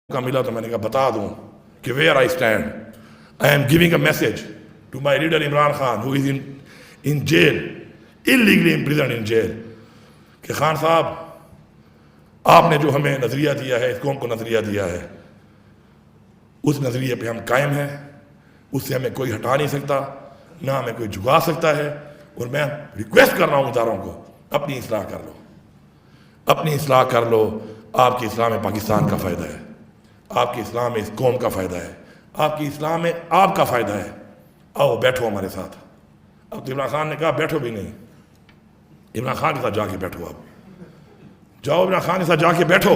کا ملا تو میں نے کہا بتا دوں کہ where I stand. I am giving a message to my leader Imran Khan who is in jail, illegally imprisoned in jail, کہ خان صاحب آپ نے جو ہمیں نظریہ دیا ہے، اس قوم کو نظریہ دیا ہے، اس نظریے پہ ہم قائم ہیں، اس سے ہمیں کوئی ہٹا نہیں سکتا، نہ ہمیں کوئی جھکا سکتا ہے. اور میں ریکویسٹ کر رہا ہوں اداروں کو، اپنی اصلاح کر لو، اپنی اصلاح کر لو. آپ کی اصلاح میں پاکستان کا فائدہ ہے، آپ کی اصلاح میں اس قوم کا فائدہ ہے، آپ کی اصلاح میں آپ کا فائدہ ہے. آؤ بیٹھو ہمارے ساتھ. اب تو عمران خان نے کہا بیٹھو بھی نہیں، عمران خان کے ساتھ جا کے بیٹھو. اب جاؤ عمران خان کے ساتھ جا کے بیٹھو.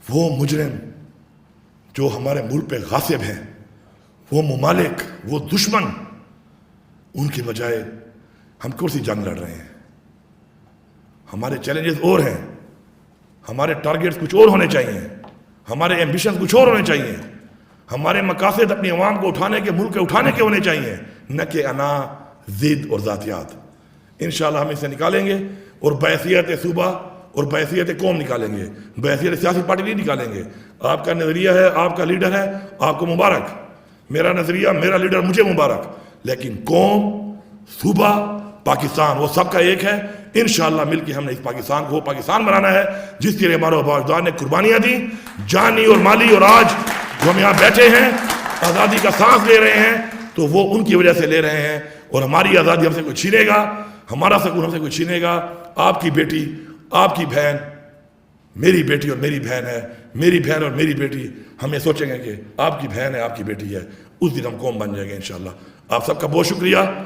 وہ مجرم جو ہمارے ملک پہ غاصب ہیں، وہ ممالک، وہ دشمن، ان کی بجائے ہم کرسی جنگ لڑ رہے ہیں. ہمارے چیلنجز اور ہیں، ہمارے ٹارگیٹس کچھ اور ہونے چاہیے، ہمارے ایمبیشنز کچھ اور ہونے چاہیے، ہمارے مقاصد اپنی عوام کو اٹھانے کے، ملک کے اٹھانے کے ہونے چاہیے، نہ کہ انا، ضد اور ذاتیات. انشاءاللہ ہم اسے نکالیں گے اور بحیثیت صوبہ اور بحیثیت قوم نکالیں گے، بحیثیت سیاسی پارٹی نہیں نکالیں گے. آپ کا نظریہ ہے، آپ کا لیڈر ہے، آپ کو مبارک. میرا نظریہ، میرا لیڈر، مجھے مبارک. لیکن قوم، صوبہ، پاکستان، وہ سب کا ایک ہے. انشاءاللہ مل کے ہم نے اس پاکستان کو وہ پاکستان بنانا ہے جس کے لیے ہمارے باجدار نے قربانیاں دیں، جانی اور مالی. اور آج جو ہم یہاں بیٹھے ہیں، آزادی کا سانس لے رہے ہیں، تو وہ ان کی وجہ سے لے رہے ہیں. اور ہماری آزادی ہم سے کوئی چھینے گا، ہمارا سکون ہم سے کوئی چھینے گا. آپ کی بیٹی، آپ کی بہن میری بیٹی اور میری بہن ہے، میری بہن اور میری بیٹی. ہم یہ سوچیں گے کہ آپ کی بہن ہے، آپ کی بیٹی ہے، اس دن ہم قوم بن جائیں گے انشاءاللہ. آپ سب کا بہت شکریہ.